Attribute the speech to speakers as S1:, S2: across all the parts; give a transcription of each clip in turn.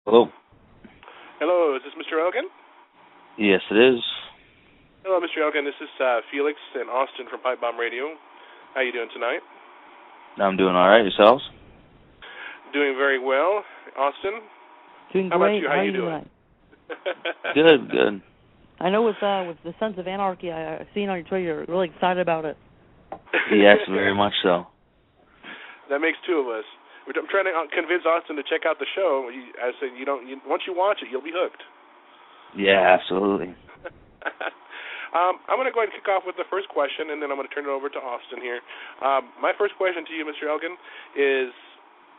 S1: Hello.
S2: Hello, is this Mr. Elgin?
S1: Yes, it is.
S2: Hello, Mr. Elgin. This is Felix and Austin from Pipebomb Radio. How you doing tonight?
S1: I'm doing all right. Yourselves?
S2: Doing very well. Austin?
S3: Doing
S2: How
S3: great.
S2: about you? How you doing?
S1: Good.
S3: I know with the Sons of Anarchy, I've seen on your Twitter, you're really excited about it.
S1: Yes, very much so.
S2: That makes two of us. I'm trying to convince Austin to check out the show. I said, once you watch it, you'll be hooked.
S1: Yeah, absolutely.
S2: I'm going to go ahead and kick off with the first question, and then I'm going to turn it over to Austin here. My first question to you, Mr. Elgin, is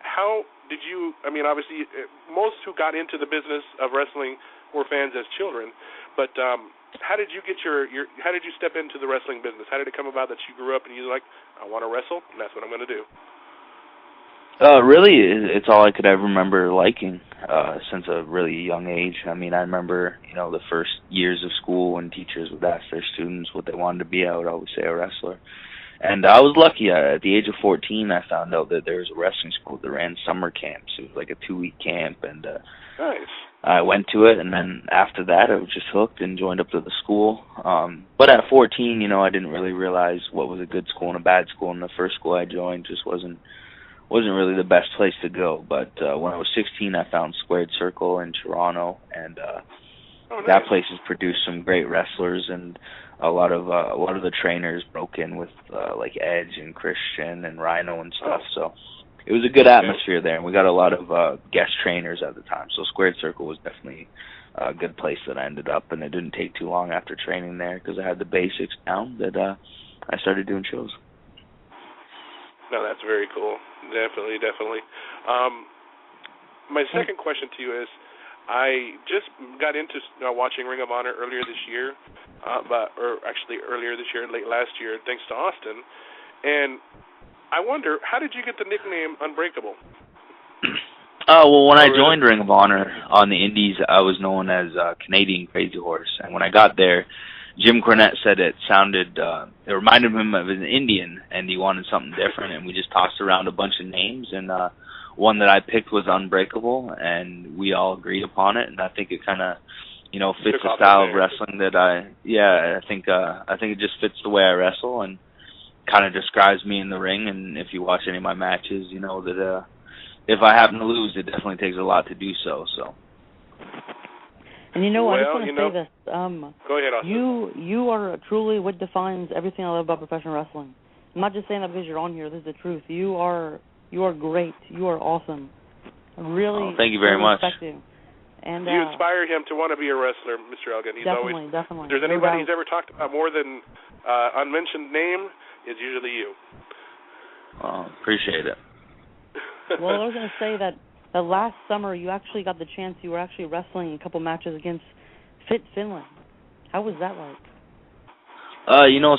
S2: how did you, obviously, most who got into the business of wrestling were fans as children, but how did you get how did you step into the wrestling business? How did it come about that you grew up and you were like, I want to wrestle, and that's what I'm going to do?
S1: Really, it's all I could ever remember liking since a really young age. I remember, the first years of school when teachers would ask their students what they wanted to be. I would always say a wrestler. And I was lucky. At the age of 14, I found out that there was a wrestling school that ran summer camps. It was like a 2-week camp, and
S2: nice.
S1: I went to it, and then after that, I was just hooked and joined up to the school. But at 14, I didn't really realize what was a good school and a bad school, and the first school I joined just wasn't really the best place to go. But when I was 16, I found Squared Circle in Toronto, and
S2: nice.
S1: That place has produced some great wrestlers, and a lot of the trainers broke in with like Edge and Christian and Rhino and stuff. So it was a good atmosphere there, and we got a lot of guest trainers at the time. So Squared Circle was definitely a good place that I ended up, and it didn't take too long after training there because I had the basics down that I started doing shows.
S2: No, that's very cool. Definitely. My second question to you is, I just got into watching Ring of Honor earlier this year, late last year, thanks to Austin. And I wonder, how did you get the nickname Unbreakable?
S1: Well, when I joined Ring of Honor on the Indies, I was known as Canadian Crazy Horse. And when I got there, Jim Cornette said it reminded him of an Indian, and he wanted something different. And we just tossed around a bunch of names, and one that I picked was Unbreakable, and we all agreed upon it. And I think it kind of, fits the style of wrestling that I think it just fits the way I wrestle and kind of describes me in the ring. And if you watch any of my matches, you know that if I happen to lose, it definitely takes a lot to do so.
S3: And I just want to say this.
S2: Go ahead, Austin.
S3: You are truly what defines everything I love about professional wrestling. I'm not just saying that because you're on here. This is the truth. You are great. You are awesome. Really.
S1: Thank you very much.
S3: Respect you. And
S2: you inspire him to want to be a wrestler, Mr. Elgin.
S3: Definitely.
S2: If there's anybody he's ever talked about more than unmentioned name, it's usually you.
S1: Appreciate it.
S3: Well, I was going to say that last summer you actually got the chance. You were actually wrestling a couple matches against Fit Finland. How was that like?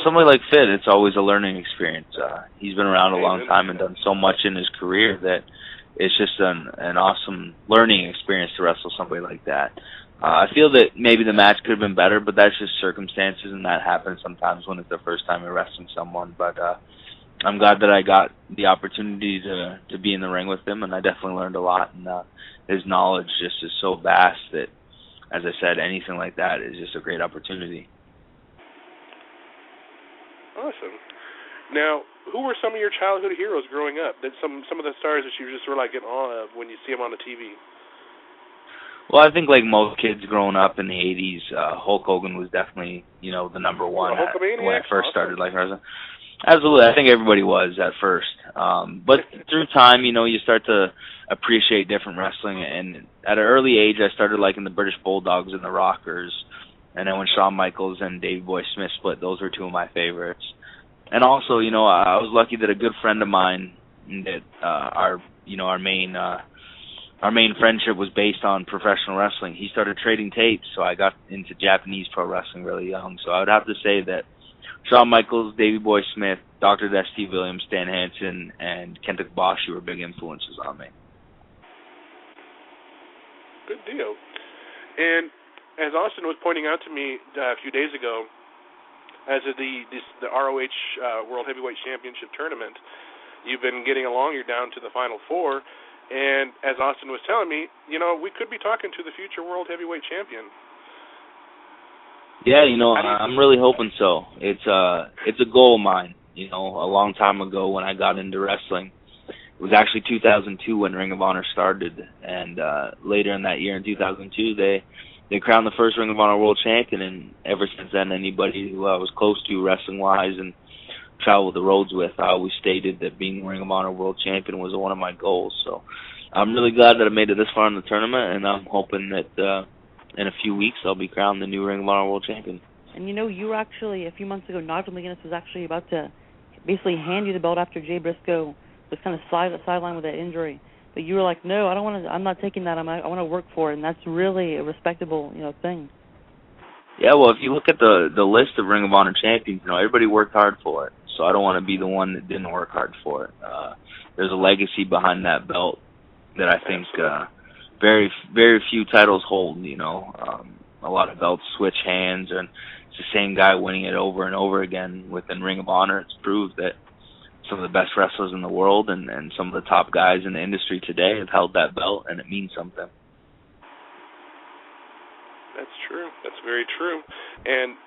S1: Somebody like Fit, it's always a learning experience. He's been around a long time and done so much in his career that it's just an awesome learning experience to wrestle somebody like that. I feel that maybe the match could have been better, but that's just circumstances, and that happens sometimes when it's the first time you're wrestling someone. But I'm glad that I got the opportunity to be in the ring with him, and I definitely learned a lot. And his knowledge just is so vast that, as I said, anything like that is just a great opportunity.
S2: Awesome. Now, who were some of your childhood heroes growing up? That some of the stars that you just were like in awe of when you see them on the TV?
S1: Well, I think like most kids growing up in the 80s, Hulk Hogan was definitely, the number one when I first started like wrestling. Absolutely. I think everybody was at first. But through time, you start to appreciate different wrestling. And at an early age, I started liking the British Bulldogs and the Rockers. And then when Shawn Michaels and Davey Boy Smith split, those were two of my favorites. And also, I was lucky that a good friend of mine, that our main friendship was based on professional wrestling. He started trading tapes, so I got into Japanese pro wrestling really young. So I would have to say that Shawn Michaels, Davey Boy Smith, Dr. Steve Williams, Stan Hansen, and Kenta Kobashi were big influences on me.
S2: Good deal. And as Austin was pointing out to me a few days ago, as of the ROH World Heavyweight Championship Tournament, you've been getting along. You're down to the Final Four. And as Austin was telling me, we could be talking to the future World Heavyweight Champion.
S1: Yeah, I'm really hoping so. It's a goal of mine. A long time ago when I got into wrestling, it was actually 2002 when Ring of Honor started, and later in that year in 2002, they crowned the first Ring of Honor World Champion, and ever since then, anybody who I was close to wrestling-wise and traveled the roads with, I always stated that being Ring of Honor World Champion was one of my goals. So I'm really glad that I made it this far in the tournament, and I'm hoping that in a few weeks I'll be crowned the new Ring of Honor World Champion.
S3: And you were actually, a few months ago, Nigel McGuinness was actually about to basically hand you the belt after Jay Briscoe was kind of sidelined with that injury. But you were like, no, I don't want to. I'm not taking that. I want to work for it, and that's really a respectable, thing.
S1: Yeah, well, if you look at the list of Ring of Honor champions, everybody worked hard for it. So I don't want to be the one that didn't work hard for it. There's a legacy behind that belt that I think very, very few titles hold. A lot of belts switch hands, and it's the same guy winning it over and over again within Ring of Honor. It's proved that some of the best wrestlers in the world and some of the top guys in the industry today have held that belt, and it means something.
S2: That's true. That's very true. And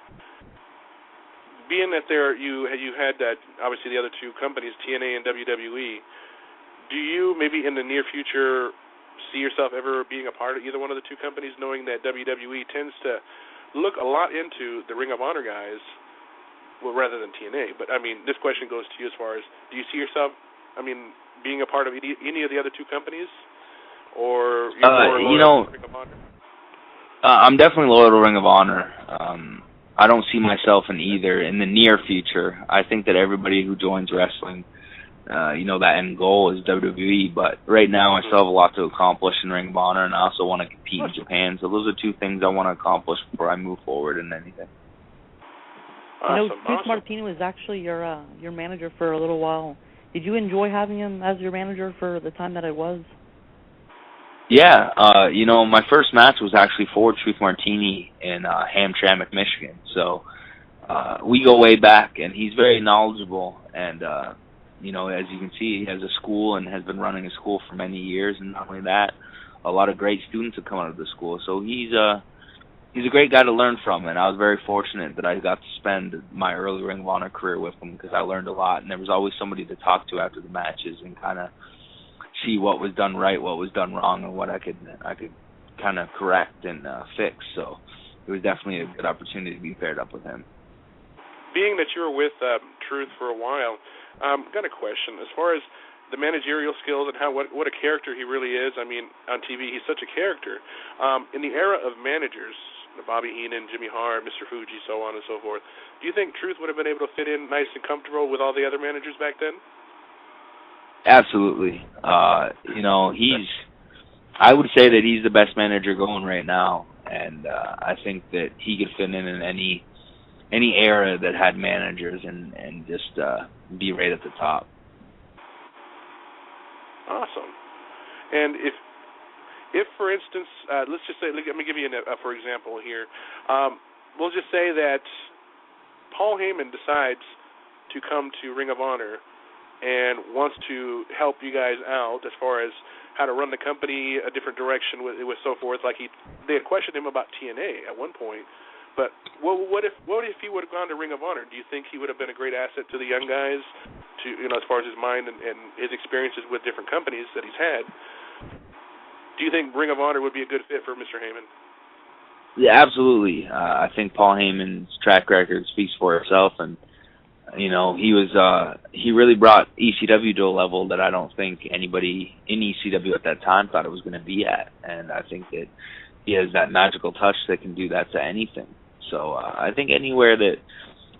S2: being that you had obviously the other two companies, TNA and WWE, do you maybe in the near future see yourself ever being a part of either one of the two companies, knowing that WWE tends to look a lot into the Ring of Honor guys? Well, rather than TNA, but this question goes to you as far as, do you see yourself, being a part of any of the other two companies, or you're more loyal to Ring of Honor?
S1: I'm definitely loyal to Ring of Honor. I don't see myself in either in the near future. I think that everybody who joins wrestling, that end goal is WWE. But right now, I still have a lot to accomplish in Ring of Honor, and I also want to compete in Japan. So those are two things I want to accomplish before I move forward in anything.
S2: Awesome,
S3: Bruce Martini was actually your manager for a little while. Did you enjoy having him as your manager for the time that it was?
S1: Yeah, my first match was actually for Truth Martini in Hamtramck, Michigan. So we go way back, and he's very knowledgeable. And, as you can see, he has a school and has been running a school for many years. And not only that, a lot of great students have come out of the school. So he's a great guy to learn from, and I was very fortunate that I got to spend my early Ring of Honor career with him because I learned a lot, and there was always somebody to talk to after the matches and kind of see what was done right, what was done wrong, and what I could kind of correct and fix. So it was definitely a good opportunity to be paired up with him.
S2: Being that you were with Truth for a while, got a question. As far as the managerial skills and what a character he really is, on TV he's such a character. In the era of managers, Bobby Heenan, Jimmy Hart, Mr. Fuji, so on and so forth, do you think Truth would have been able to fit in nice and comfortable with all the other managers back then?
S1: Absolutely. I would say that he's the best manager going right now, and I think that he could fit in any era that had managers and just be right at the top.
S2: Awesome. And if for instance, let's just say, let me give you for example here. We'll just say that Paul Heyman decides to come to Ring of Honor and wants to help you guys out as far as how to run the company a different direction with so forth. Like they had questioned him about TNA at one point, but what if he would have gone to Ring of Honor? Do you think he would have been a great asset to the young guys, to as far as his mind and his experiences with different companies that he's had? Do you think Ring of Honor would be a good fit for Mr. Heyman?
S1: Yeah, absolutely. I think Paul Heyman's track record speaks for itself, and he really brought ECW to a level that I don't think anybody in ECW at that time thought it was going to be at, and I think that he has that magical touch that can do that to anything. So I think anywhere that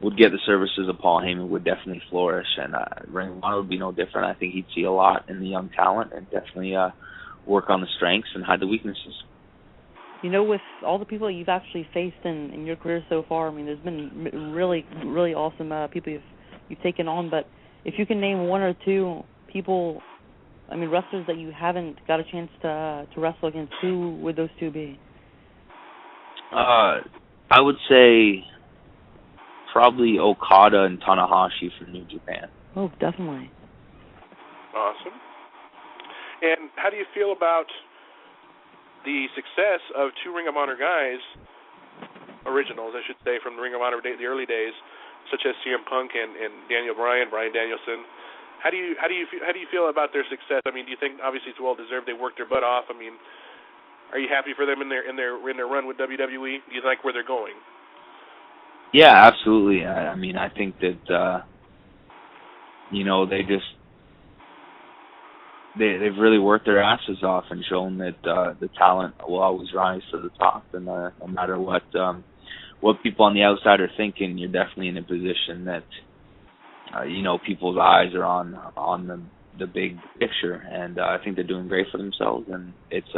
S1: would get the services of Paul Heyman would definitely flourish, and Ring of Honor would be no different. I think he'd see a lot in the young talent and definitely work on the strengths and hide the weaknesses.
S3: With all the people you've actually faced in your career so far, there's been really, really awesome people you've taken on. But if you can name one or two people, wrestlers that you haven't got a chance to wrestle against, who would those two be?
S1: I would say probably Okada and Tanahashi from New Japan.
S3: Oh, definitely.
S2: Awesome. And how do you feel about the success of two Ring of Honor guys, originals, I should say, from the Ring of Honor the early days, such as CM Punk and Daniel Bryan, Bryan Danielson? How do you feel about their success? I mean, do you think obviously it's well deserved? They worked their butt off. I mean, are you happy for them in their run with WWE? Do you like where they're going?
S1: Yeah, absolutely. I mean, I think that they've really worked their asses off and shown that the talent will always rise to the top, and no matter what people on the outside are thinking, you're definitely in a position that people's eyes are on the big picture, and I think they're doing great for themselves, and it's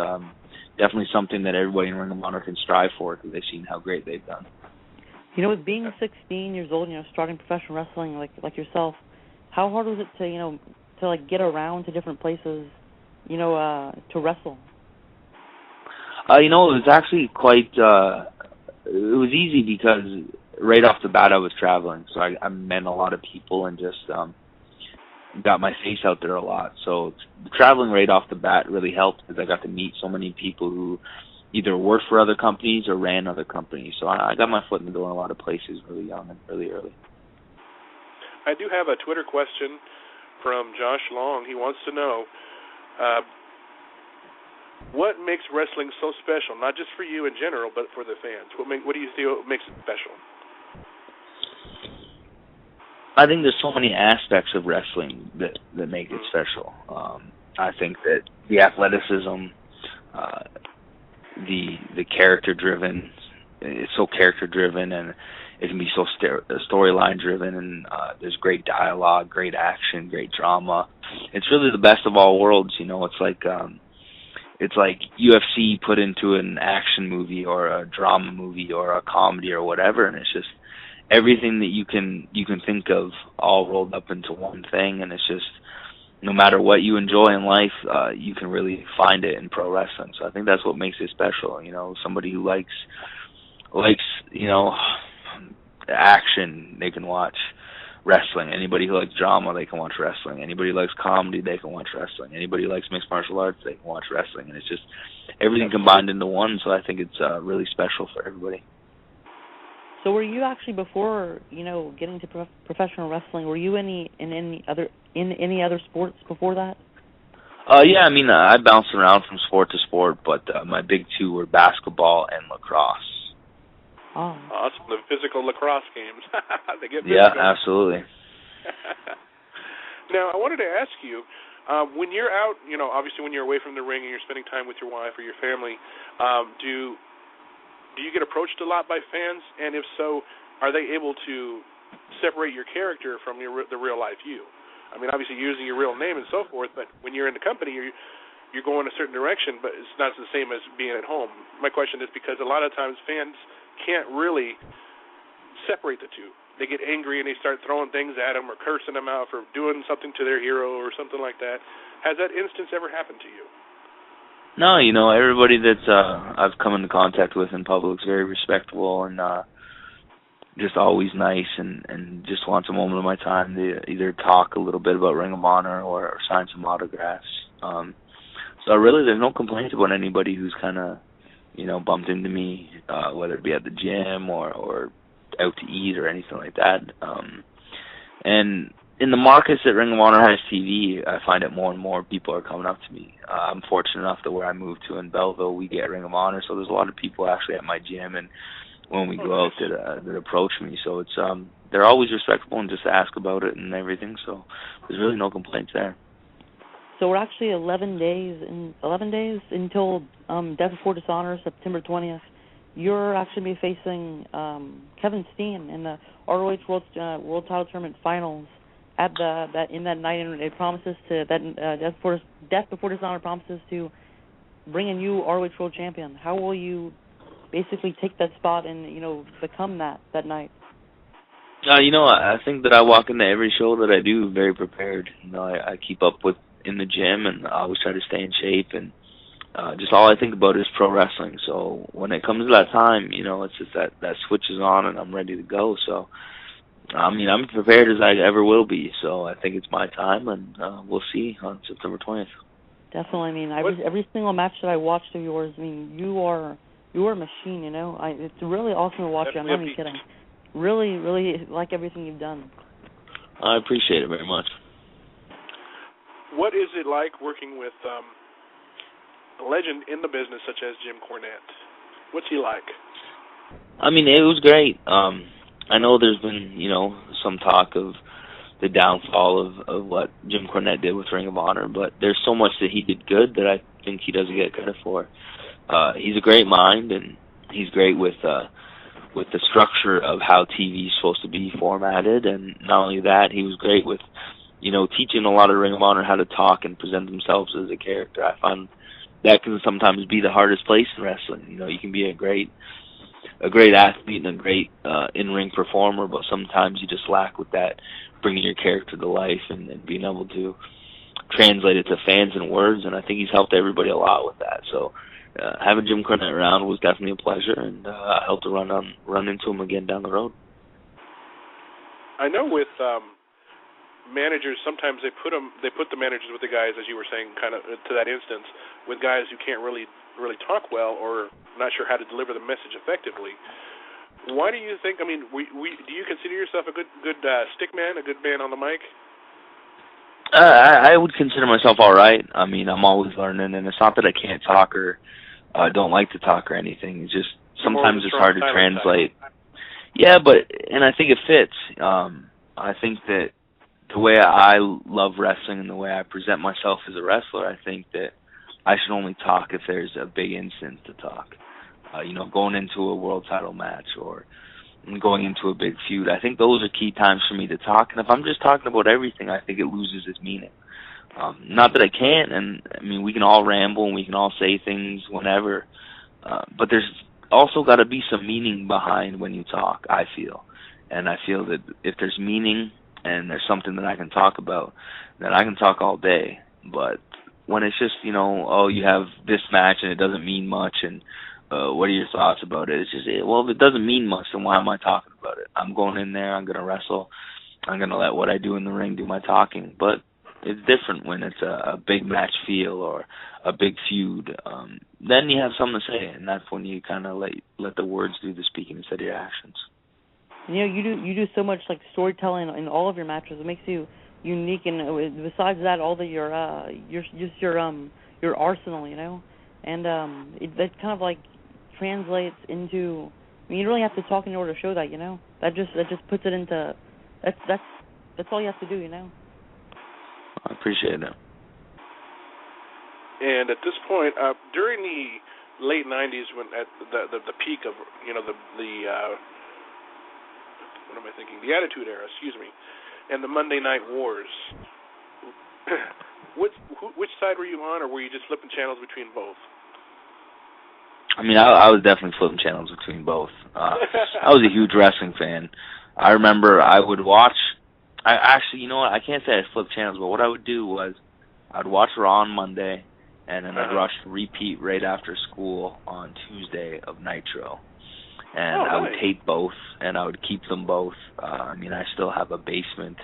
S1: definitely something that everybody in Ring of Honor can strive for because they've seen how great they've done.
S3: With being 16 years old, starting professional wrestling like yourself, how hard was it to get around to different places, to wrestle?
S1: It was actually quite. It was easy because right off the bat I was traveling, so I met a lot of people and just got my face out there a lot. So traveling right off the bat really helped because I got to meet so many people who either worked for other companies or ran other companies. So I got my foot in the door in a lot of places really young and really early.
S2: I do have a Twitter question from Josh Long. He wants to know what makes wrestling so special, not just for you in general, but for the fans. What do you feel makes it special?
S1: I think there's so many aspects of wrestling that make it special. I think that the athleticism, the character-driven, it's so character-driven, and it can be so storyline-driven, and there's great dialogue, great action, great drama. It's really the best of all worlds, It's like UFC put into an action movie or a drama movie or a comedy or whatever, and it's just everything that you can think of all rolled up into one thing, and it's just no matter what you enjoy in life, you can really find it in pro wrestling. So I think that's what makes it special. Somebody who likes action, they can watch wrestling. Anybody who likes drama, they can watch wrestling. Anybody who likes comedy, they can watch wrestling. Anybody who likes mixed martial arts, they can watch wrestling. And it's just everything combined into one, so I think it's really special for everybody.
S3: So were you actually, before getting to professional wrestling, were you in any other sports before that?
S1: Yeah, I bounced around from sport to sport, but my big two were basketball and lacrosse.
S3: Oh.
S2: Awesome. The physical lacrosse games. They get physical.
S1: Yeah, absolutely.
S2: Now, I wanted to ask you, when you're out, obviously when you're away from the ring and you're spending time with your wife or your family, do you get approached a lot by fans? And if so, are they able to separate your character from the real life you? Obviously you're using your real name and so forth, but when you're in the company, you're going a certain direction, but it's not the same as being at home. My question is because a lot of times fans can't really separate the two. They get angry and they start throwing things at them or cursing them out for doing something to their hero or something like that. Has that instance ever happened to you?
S1: No, everybody that I've come into contact with in public is very respectable and just always nice and just wants a moment of my time to either talk a little bit about Ring of Honor or sign some autographs. So really there's no complaints about anybody who's kind of, bumped into me, whether it be at the gym or out to eat or anything like that. And in the markets that Ring of Honor has TV, I find that more and more people are coming up to me. I'm fortunate enough that where I moved to in Belleville, we get Ring of Honor, so there's a lot of people actually at my gym and when we go out that approach me. So it's they're always respectful and just ask about it and everything. So there's really no complaints there.
S3: So we're actually 11 days until Death Before Dishonor, September 20th. You're actually be facing Kevin Steen in the ROH World Title Tournament Finals in that night, and it promises to Death Before Dishonor promises to bring in you ROH World Champion. How will you basically take that spot and become that night?
S1: I think that I walk into every show that I do very prepared. I keep up with in the gym, and I always try to stay in shape, and just all I think about is pro wrestling. So when it comes to that time, it's just that switch is on, and I'm ready to go. So, I'm prepared as I ever will be. So I think it's my time, and we'll see on September 20th.
S3: Definitely. I mean, every single match that I watched of yours, I mean, you are a machine, you know. It's really awesome to watch you. I'm not even kidding. Really, really like everything you've done.
S1: I appreciate it very much.
S2: What is it like working with a legend in the business such as Jim Cornette? What's he like?
S1: I mean, it was great. I know there's been, some talk of the downfall of what Jim Cornette did with Ring of Honor, but there's so much that he did good that I think he doesn't get credit for. He's a great mind, and he's great with the structure of how TV is supposed to be formatted, and not only that, he was great with, teaching a lot of Ring of Honor how to talk and present themselves as a character. I find that can sometimes be the hardest place in wrestling. You can be a great athlete and a great in-ring performer, but sometimes you just lack with that, bringing your character to life and being able to translate it to fans in words, and I think he's helped everybody a lot with that. So having Jim Cornette around was definitely a pleasure, and I hope to run into him again down the road.
S2: I know with managers, sometimes they put the managers with the guys, as you were saying, kind of to that instance, with guys who can't really talk well or not sure how to deliver the message effectively. Why do you think? I mean, do you consider yourself a good stick man, a good man on the mic?
S1: I would consider myself all right. I mean, I'm always learning, and it's not that I can't talk or don't like to talk or anything. It's just sometimes it's hard to translate. Yeah, and I think it fits. I think that the way I love wrestling and the way I present myself as a wrestler, I think that I should only talk if there's a big instance to talk. Going into a world title match or going into a big feud. I think those are key times for me to talk. And if I'm just talking about everything, I think it loses its meaning. Not that I can't, and I mean, we can all ramble and we can all say things whenever, but there's also got to be some meaning behind when you talk, I feel. And I feel that if there's meaning and there's something that I can talk about, then I can talk all day. But when it's just, you have this match and it doesn't mean much, and what are your thoughts about it? It's just, well, if it doesn't mean much, then why am I talking about it? I'm going in there, I'm going to wrestle, I'm going to let what I do in the ring do my talking. But it's different when it's a big match feel or a big feud. Then you have something to say, and that's when you kind of let the words do the speaking instead of your actions.
S3: You do so much like storytelling in all of your matches. It makes you unique, and besides that, all your arsenal, and that kind of like translates into. I mean, you don't really have to talk in order to show that, That just puts it into. That's all you have to do,
S1: I appreciate it.
S2: And at this point, during the late '90s, when at the peak of what am I thinking? The Attitude Era, and the Monday Night Wars. Which side were you on, or were you just flipping channels between both?
S1: I mean, I was definitely flipping channels between both. I was a huge wrestling fan. I remember I would watch. Actually, you know what? I can't say I flipped channels, but what I would do was I'd watch Raw on Monday, and then I'd watch repeat right after school on Tuesday of Nitro. And I would tape both, and I would keep them both. I mean, I still have a basement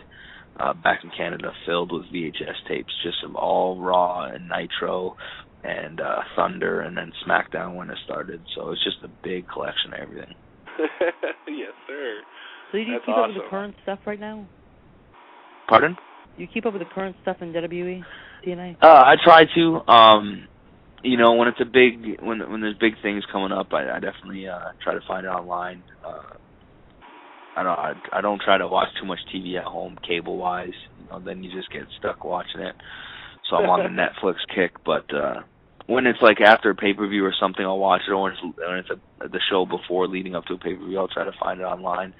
S1: back in Canada filled with VHS tapes, just of all Raw and Nitro and Thunder, and then SmackDown when it started. So it's just a big collection of everything.
S2: Yes, sir.
S3: So you keep up with the current stuff right now?
S1: Pardon?
S3: You keep up with the current stuff in WWE, TNA?
S1: I try to. When it's when there's big things coming up, I definitely try to find it online. I don't try to watch too much TV at home, cable-wise. Then you just get stuck watching it. So I'm on the Netflix kick. But when it's like after a pay-per-view or something, I'll watch it. Or when it's the show before, leading up to a pay-per-view, I'll try to find it online.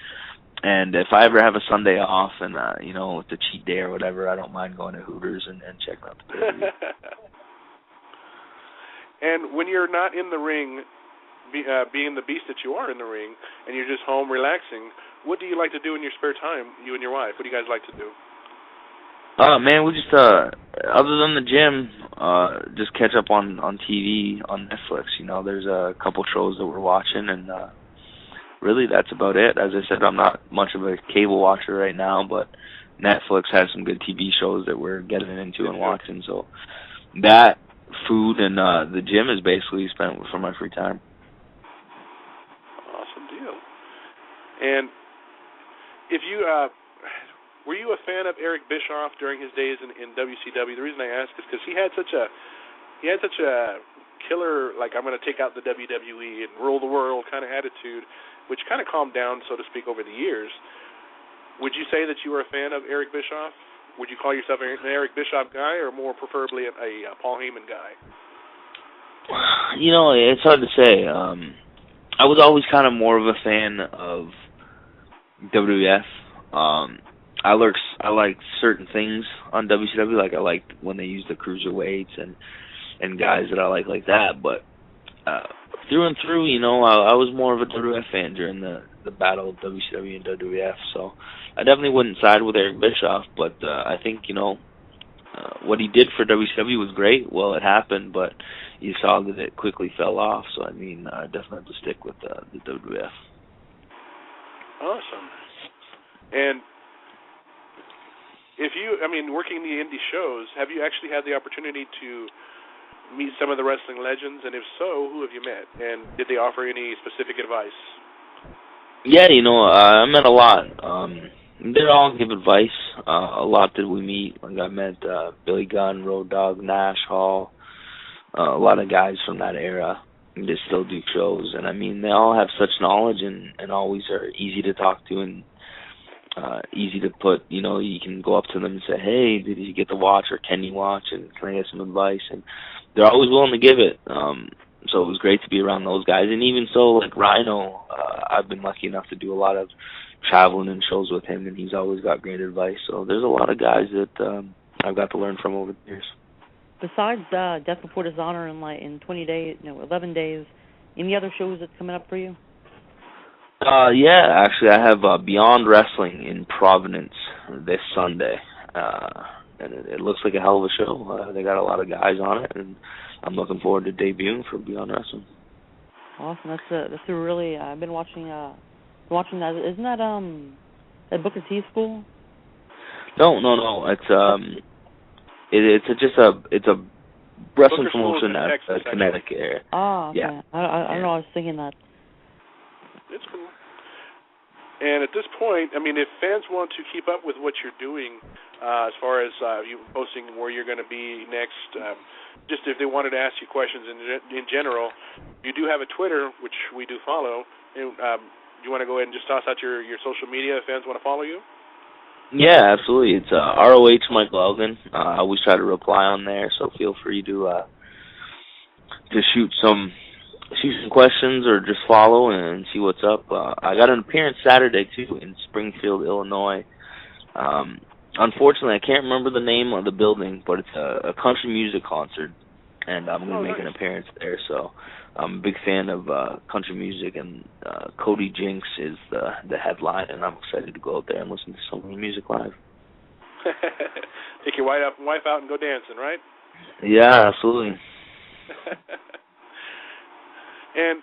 S1: And if I ever have a Sunday off and, it's a cheat day or whatever, I don't mind going to Hooters and checking out the pay-per-view.
S2: And when you're not in the ring, being the beast that you are in the ring, and you're just home relaxing, what do you like to do in your spare time, you and your wife? What do you guys like to do?
S1: Man, we just, other than the gym, just catch up on TV, on Netflix. There's a couple shows that we're watching, and really that's about it. As I said, I'm not much of a cable watcher right now, but Netflix has some good TV shows that we're getting into and watching, so that food, and the gym is basically spent for my free time.
S2: Awesome deal. And if you were you a fan of Eric Bischoff during his days in WCW? The reason I ask is because he had such a killer, like, I'm going to take out the WWE and rule the world kind of attitude, which kind of calmed down, so to speak, over the years. Would you say that you were a fan of Eric Bischoff? Would you call yourself an Eric Bischoff guy, or more preferably a Paul Heyman guy?
S1: You know, it's hard to say. I was always kind of more of a fan of WWF. I like certain things on WCW. Like, I liked when they used the cruiserweights and guys that I like that. But through and through, you know, I was more of a WWF fan during the battle of WCW and WWF. So I definitely wouldn't side with Eric Bischoff. But I think, you know, what he did for WCW was great. Well, it happened, but you saw that it quickly fell off. So, I mean, I definitely have to stick with the WWF.
S2: Awesome. And if you, I mean, working the indie shows, have you actually had the opportunity to meet some of the wrestling legends? And if so, who have you met? And did they offer any specific advice?
S1: Yeah, you know, I met a lot. They all give advice. A lot did we meet. Like, I met Billy Gunn, Road Dogg, Nash, Hall, a lot of guys from that era. They still do shows. And, I mean, they all have such knowledge and always are easy to talk to and easy to put, you know, you can go up to them and say, hey, did you get to watch, or can you watch, and can I get some advice? And they're always willing to give it. So it was great to be around those guys. And even so, like Rhino, I've been lucky enough to do a lot of traveling and shows with him, and he's always got great advice. So there's a lot of guys that I've got to learn from over the years.
S3: Besides Death Before Dishonor in 20 days, 11 days, any other shows that's coming up for you?
S1: Yeah, actually, I have Beyond Wrestling in Providence this Sunday, and it looks like a hell of a show. They got a lot of guys on it, and I'm looking forward to debuting for Beyond Wrestling.
S3: Awesome. That's a really. I've been watching that. Isn't that Booker T school?
S1: No. It's a wrestling promotion at Connecticut area.
S3: Oh, okay.
S1: Yeah.
S3: I don't know. I was thinking that.
S2: It's cool. And at this point, I mean, if fans want to keep up with what you're doing, as far as you posting where you're going to be next, just if they wanted to ask you questions in general, you do have a Twitter, which we do follow. And, you want to go ahead and just toss out your social media if fans want to follow you? Yeah,
S1: absolutely. It's ROH Michael Elgin. I always try to reply on there, so feel free to shoot some questions or just follow and see what's up. I got an appearance Saturday, too, in Springfield, Illinois. Unfortunately, I can't remember the name of the building, but it's a country music concert, and I'm going to make an appearance there. So I'm a big fan of country music, and Cody Jinks is the headline, and I'm excited to go out there and listen to some of the music live.
S2: Take your wife out and go dancing, right?
S1: Yeah, absolutely.
S2: And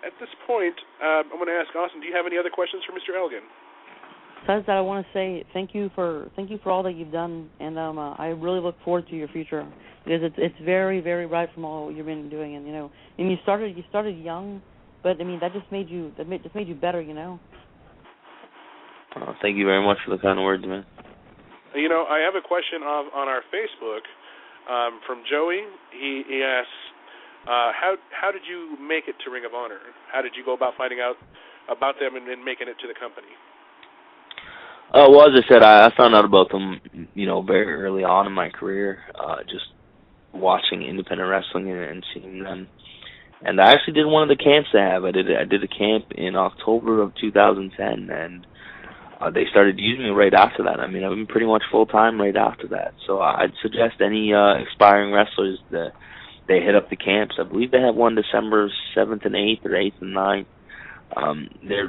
S2: at this point, I'm going to ask Austin, do you have any other questions for Mr. Elgin?
S3: Besides that, I want to say thank you for all that you've done, and I really look forward to your future, because it's very, very bright from all you've been doing, and and you started young, but I mean that just made you better,
S1: Thank you very much for the kind words, man.
S2: I have a question on our Facebook from Joey. He asks, how did you make it to Ring of Honor? How did you go about finding out about them and making it to the company?
S1: Well, as I said, I found out about them, very early on in my career, just watching independent wrestling and seeing them. And I actually did one of the camps they have. I did a camp in October of 2010, and they started using me right after that. I mean, I've been pretty much full-time right after that. So I'd suggest any aspiring wrestlers that they hit up the camps. I believe they have one December 7th and 8th or 8th and 9th.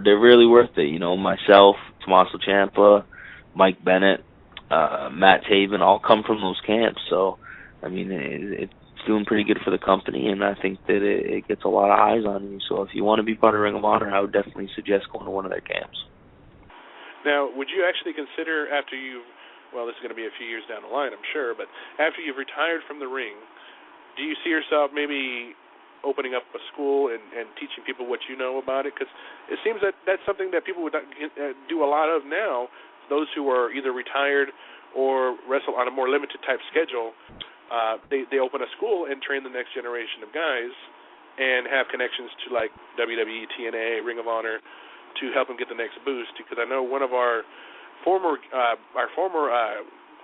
S1: They're really worth it. Myself, Tommaso Ciampa, Mike Bennett, Matt Taven all come from those camps. So, I mean, it's doing pretty good for the company, and I think that it gets a lot of eyes on you. So if you want to be part of Ring of Honor, I would definitely suggest going to one of their camps.
S2: Now, would you actually consider this is going to be a few years down the line, I'm sure, but after you've retired from the ring, do you see yourself maybe opening up a school and teaching people what you know about it? Because it seems that that's something that people would do a lot of now, those who are either retired or wrestle on a more limited type schedule. They open a school and train the next generation of guys and have connections to like WWE, TNA, Ring of Honor to help them get the next boost. Because I know one of our former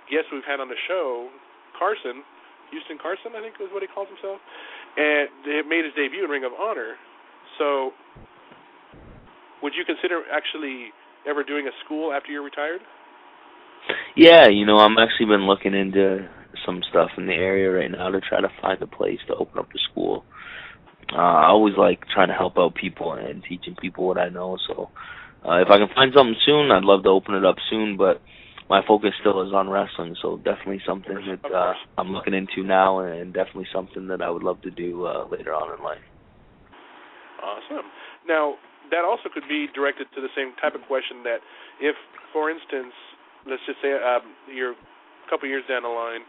S2: guests we've had on the show, Houston Carson, I think is what he calls himself, and they made his debut in Ring of Honor. So would you consider actually ever doing a school after you're retired?
S1: Yeah, I'm actually been looking into some stuff in the area right now to try to find a place to open up a school. I always like trying to help out people and teaching people what I know, so if I can find something soon, I'd love to open it up soon, but my focus still is on wrestling, so definitely something that I'm looking into now, and definitely something that I would love to do later on in life.
S2: Awesome. Now, that also could be directed to the same type of question that if, for instance, let's just say you're a couple years down the line,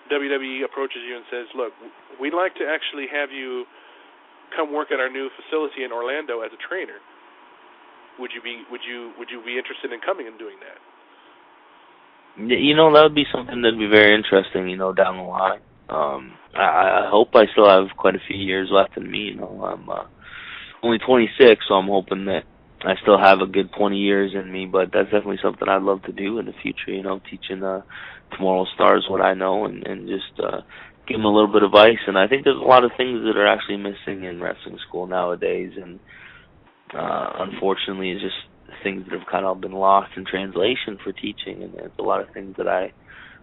S2: WWE approaches you and says, look, we'd like to actually have you come work at our new facility in Orlando as a trainer. Would you be interested in coming and doing that?
S1: That would be something that'd be very interesting, down the line. I hope I still have quite a few years left in me. I'm only 26, so I'm hoping that I still have a good 20 years in me, but that's definitely something I'd love to do in the future, teaching tomorrow's stars what I know and just give them a little bit of advice. And I think there's a lot of things that are actually missing in wrestling school nowadays, and unfortunately it's just things that have kind of been lost in translation for teaching, and there's a lot of things that I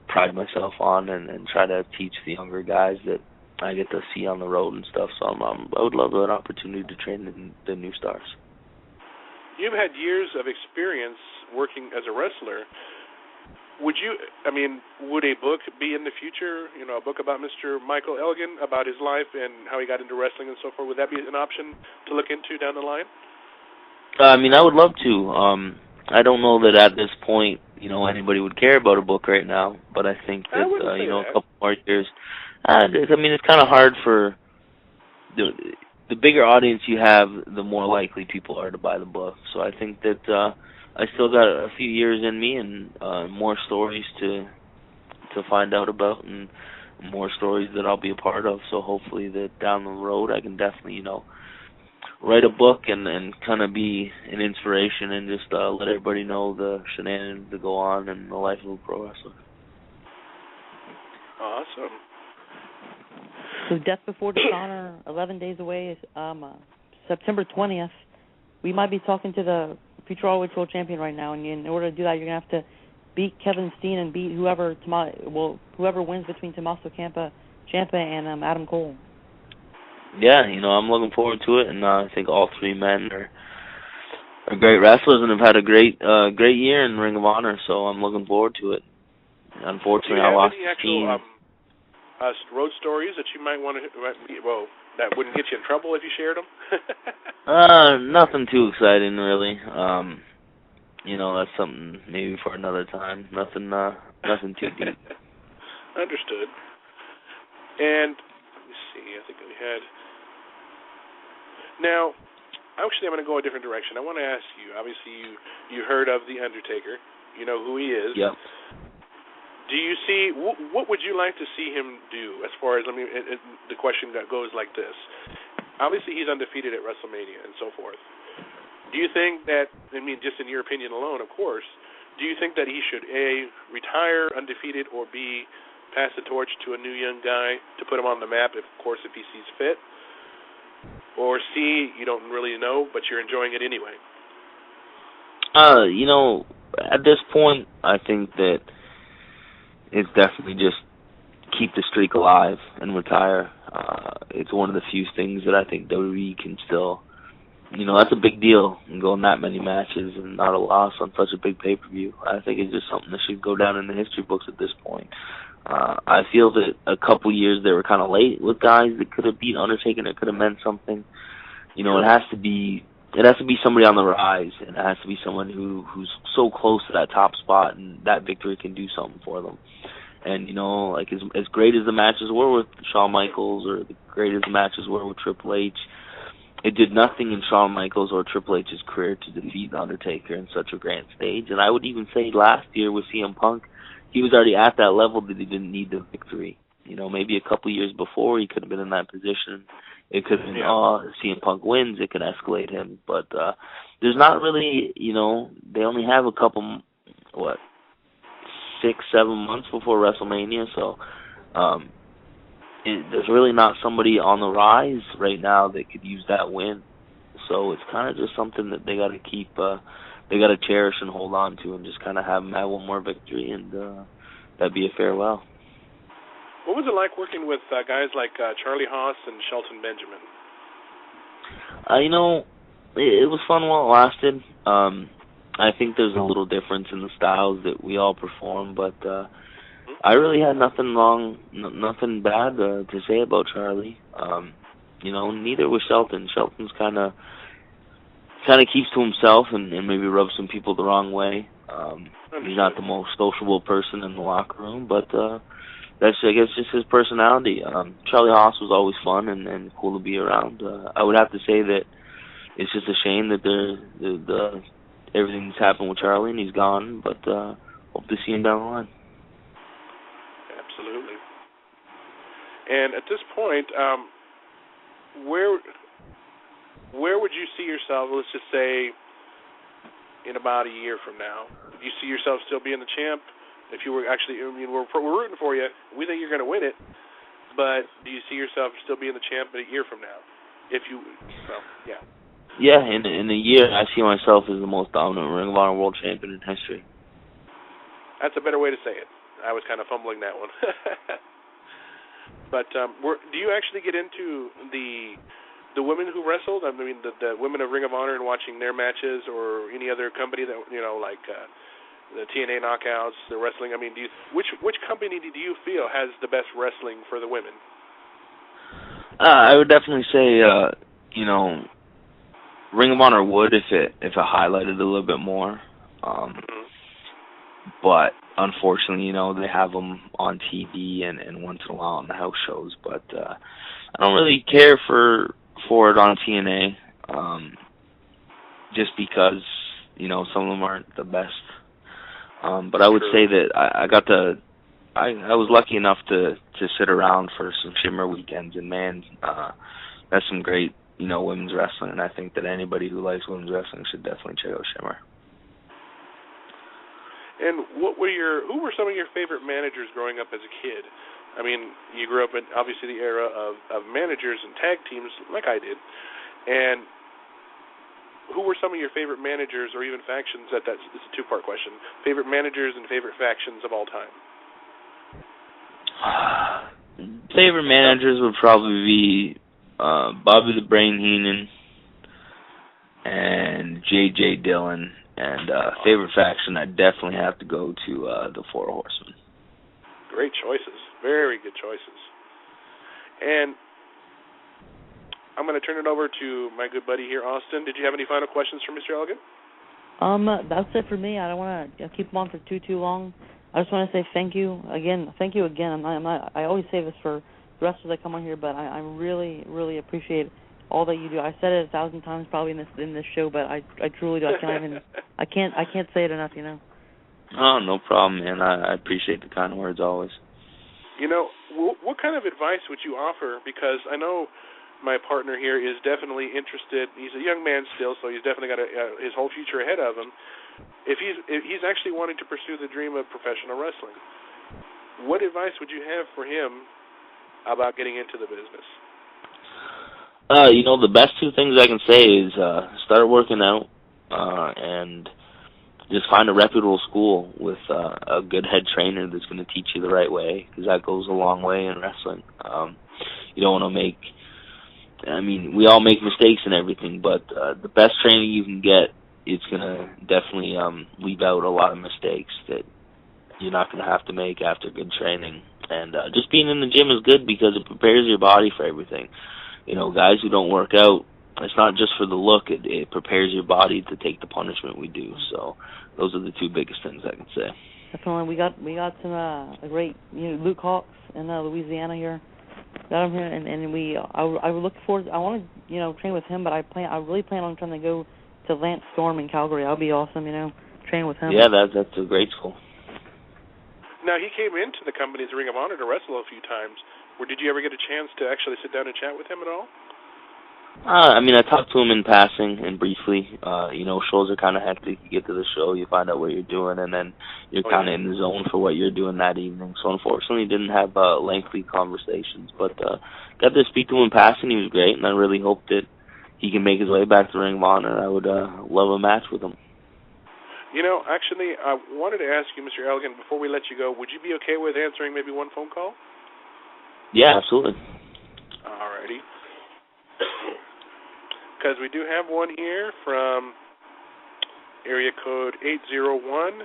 S1: pride myself on and try to teach the younger guys that I get to see on the road and stuff. So I would love an opportunity to train the new stars.
S2: You've had years of experience working as a wrestler. Would a book be in the future, a book about Mr. Michael Elgin, about his life and how he got into wrestling and so forth? Would that be an option to look into down the line?
S1: I would love to. I don't know that at this point, anybody would care about a book right now, but I think that, a couple more years. It's kind of hard for the bigger audience you have, the more likely people are to buy the book. So I think that I still got a few years in me and more stories to find out about and more stories that I'll be a part of. So hopefully that down the road I can definitely, write a book and kind of be an inspiration and just let everybody know the shenanigans that go on in the life of a pro wrestler.
S2: Awesome.
S3: So Death Before Dishonor, 11 days away, September 20th. We might be talking to the future ROH World Champion right now, and in order to do that, you're going to have to beat Kevin Steen and beat whoever wins between Tommaso Ciampa and Adam Cole.
S1: Yeah, I'm looking forward to it, and I think all three men are great wrestlers and have had a great year in Ring of Honor, so I'm looking forward to it. Unfortunately, I lost
S2: any actual road stories that you might want to, that wouldn't get you in trouble if you shared them?
S1: Nothing too exciting, really. That's something maybe for another time. Nothing too deep.
S2: Understood. And let me see. I think we had. Now, actually, I'm going to go a different direction. I want to ask you. Obviously, you heard of The Undertaker. You know who he is.
S1: Yep.
S2: Do you see, what would you like to see him do as far as, the question that goes like this. Obviously, he's undefeated at WrestleMania and so forth. Do you think that, just in your opinion alone, of course, do you think that he should, A, retire undefeated, or B, pass the torch to a new young guy to put him on the map, if he sees fit? Or C, you don't really know, but you're enjoying it anyway?
S1: At this point, I think that it's definitely just keep the streak alive and retire. It's one of the few things that I think WWE can still, that's a big deal, going that many matches and not a loss on such a big pay-per-view. I think it's just something that should go down in the history books at this point. I feel that a couple years they were kind of late with guys that could have beat Undertaker and it could have meant something. It has to be somebody on the rise, and it has to be someone who's so close to that top spot, and that victory can do something for them. And, like as great as the matches were with Shawn Michaels or the great as the matches were with Triple H, it did nothing in Shawn Michaels or Triple H's career to defeat Undertaker in such a grand stage. And I would even say last year with CM Punk, he was already at that level that he didn't need the victory. Maybe a couple years before he could have been in that position. It could have been, CM Punk wins, it could escalate him. But there's not really, they only have a couple, 6-7 months before WrestleMania, so there's really not somebody on the rise right now that could use that win. So it's kind of just something that they got to keep, they got to cherish and hold on to, and just kind of have them have one more victory, and that'd be a farewell.
S2: What was it like working with guys like Charlie Haas and Shelton Benjamin?
S1: It was fun while it lasted. I think there's a little difference in the styles that we all perform, but I really had nothing bad to say about Charlie. Neither was Shelton. Shelton's kind of keeps to himself and maybe rubs some people the wrong way. He's not the most sociable person in the locker room, but that's, I guess, just his personality. Charlie Haas was always fun and cool to be around. I would have to say that it's just a shame that everything's happened with Charlie and he's gone, but hope to see him down the line.
S2: Absolutely. And at this point, where would you see yourself, let's just say, in about a year from now? Do you see yourself still being the champ? If you were actually, we're rooting for you. We think you're going to win it. But do you see yourself still being the champ a year from now?
S1: Yeah, in a year, I see myself as the most dominant Ring of Honor World Champion in history.
S2: That's a better way to say it. I was kind of fumbling that one. But do you actually get into the women who wrestled? I mean, the women of Ring of Honor and watching their matches, or any other company that like the TNA Knockouts, the wrestling. I mean, which company do you feel has the best wrestling for the women?
S1: I would definitely say, Ring of Honor would if it highlighted a little bit more. But unfortunately, they have them on TV and once in a while on the house shows. But I don't really care for it on TNA, just because some of them aren't the best. But I would say that I was lucky enough to sit around for some Shimmer weekends, and man, that's some great women's wrestling, and I think that anybody who likes women's wrestling should definitely check out Shimmer.
S2: And who were some of your favorite managers growing up as a kid? I mean, you grew up in obviously the era of managers and tag teams like I did, and who were some of your favorite managers or even factions? It's a two-part question. Favorite managers and favorite factions of all time.
S1: Favorite managers would probably be Bobby the Brain Heenan and J.J. Dillon. And favorite faction, I'd definitely have to go to the Four Horsemen.
S2: Great choices. Very good choices. And I'm going to turn it over to my good buddy here, Austin. Did you have any final questions for Mr. Elgin?
S3: That's it for me. I don't want to keep him on for too long. I just want to say thank you again. Thank you again. I always say this for the rest of that come on here, but I really, really appreciate all that you do. I said it 1,000 times probably in this show, but I truly do. I can't say it enough.
S1: Oh, no problem, man. I appreciate the kind words always.
S2: What kind of advice would you offer? Because I know my partner here is definitely interested. He's a young man still, so he's definitely got his whole future ahead of him. If he's actually wanting to pursue the dream of professional wrestling, what advice would you have for him about getting into the business?
S1: The best two things I can say is start working out and just find a reputable school with a good head trainer that's going to teach you the right way, because that goes a long way in wrestling. You don't want to make... we all make mistakes and everything, but the best training you can get, it's going to definitely leave out a lot of mistakes that you're not going to have to make after good training. And just being in the gym is good because it prepares your body for everything. Guys who don't work out, it's not just for the look. It prepares your body to take the punishment we do. So those are the two biggest things I can say.
S3: Definitely, we got some a great Luke Hawks in Louisiana here. Got him here, and I look forward. I want to train with him, but I really plan on trying to go to Lance Storm in Calgary. That'll be awesome, train with him.
S1: Yeah, that's a great school.
S2: Now, he came into the company's Ring of Honor to wrestle a few times. Did you ever get a chance to actually sit down and chat with him at all?
S1: I talked to him in passing and briefly. Shows are kind of hectic. You get to the show, you find out what you're doing, and then you're kind of in the zone for what you're doing that evening. So unfortunately, didn't have lengthy conversations, but got to speak to him in passing. He was great, and I really hope that he can make his way back to Ring of Honor. I would love a match with him.
S2: Actually, I wanted to ask you, Mr. Elgin, before we let you go, would you be okay with answering maybe one phone call?
S1: Yeah, absolutely.
S2: All righty. Because we do have one here from area code 801.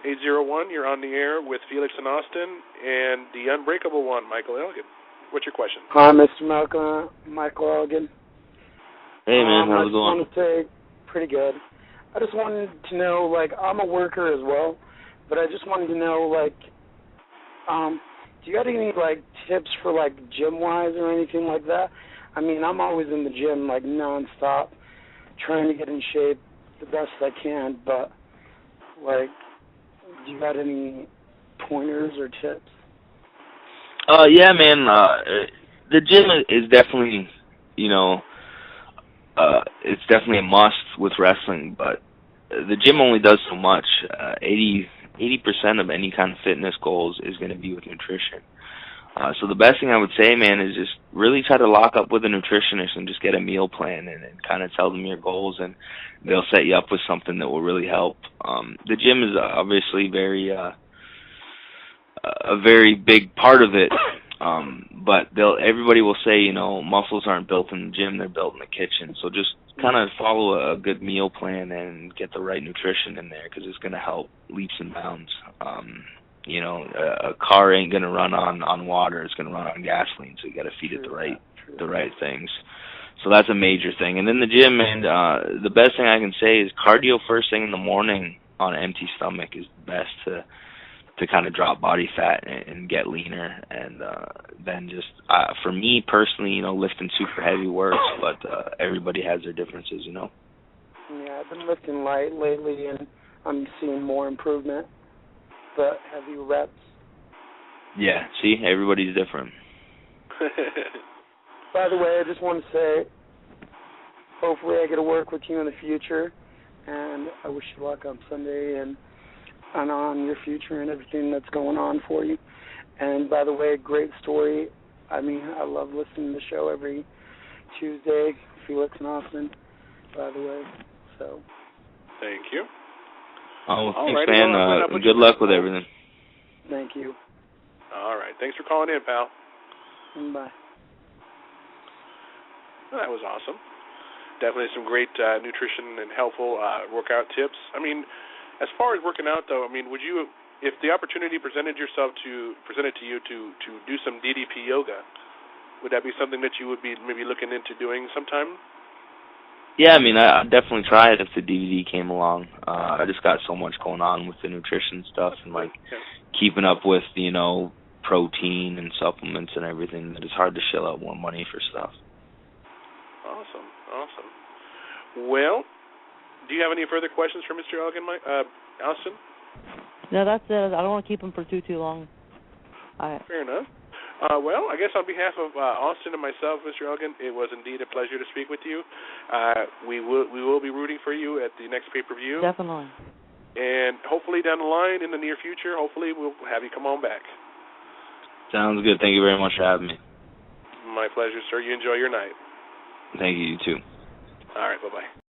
S2: 801, you're on the air with Felix and Austin, and the Unbreakable one, Michael Elgin. What's your question?
S4: Hi, Mr. Michael Elgin.
S1: Hey, man, how's it going?
S4: I just want to say, pretty good. I just wanted to know, I'm a worker as well, but I just wanted to know, do you got any, tips for, gym-wise or anything like that? I'm always in the gym, nonstop, trying to get in shape the best I can, but, do you got any pointers or tips?
S1: Yeah, man, the gym is definitely, it's definitely a must with wrestling, but the gym only does so much. 80% of any kind of fitness goals is going to be with nutrition. So the best thing I would say, man, is just really try to lock up with a nutritionist and just get a meal plan and kind of tell them your goals, and they'll set you up with something that will really help. The gym is obviously a very big part of it, but everybody will say, muscles aren't built in the gym, they're built in the kitchen. So just kind of follow a good meal plan and get the right nutrition in there, because it's going to help leaps and bounds. A car ain't going to run on water, it's going to run on gasoline, so you got to feed it the right things. So that's a major thing. And then the gym, man, the best thing I can say is cardio first thing in the morning on an empty stomach is the best to kind of drop body fat and get leaner. And then just, for me personally, lifting super heavy works, but everybody has their differences, Yeah,
S4: I've been lifting light lately, and I'm seeing more improvement. The heavy reps.
S1: Yeah, see, everybody's different.
S4: By the way, I just want to say, hopefully I get to work with you in the future, and I wish you luck on Sunday and on your future and everything that's going on for you. And by the way, great story. I love listening to the show every Tuesday, Felix and Austin, by the way. So.
S2: Thank you.
S1: Oh, well, thanks, man. Good luck with everything.
S4: Thank you.
S2: All right. Thanks for calling in, pal.
S4: Bye.
S2: Well, that was awesome. Definitely some great nutrition and helpful workout tips. As far as working out, though, would you, if the opportunity presented to you to do some DDP yoga, would that be something that you would be maybe looking into doing sometime?
S1: Yeah, I'd definitely try it if the DVD came along. I just got so much going on with the nutrition stuff and, keeping up with, protein and supplements and everything that it's hard to shell out more money for stuff. Awesome. Well, do you have any further questions for Mr. Elgin, Austin?
S3: No, that's it. I don't want to keep him for too long.
S2: Fair enough. Well, I guess on behalf of Austin and myself, Mr. Elgin, it was indeed a pleasure to speak with you. We will be rooting for you at the next pay-per-view.
S3: Definitely.
S2: And hopefully down the line, in the near future, hopefully we'll have you come on back.
S1: Sounds good. Thank you very much for having me.
S2: My pleasure, sir. You enjoy your night.
S1: Thank you, you too.
S2: All right, bye-bye.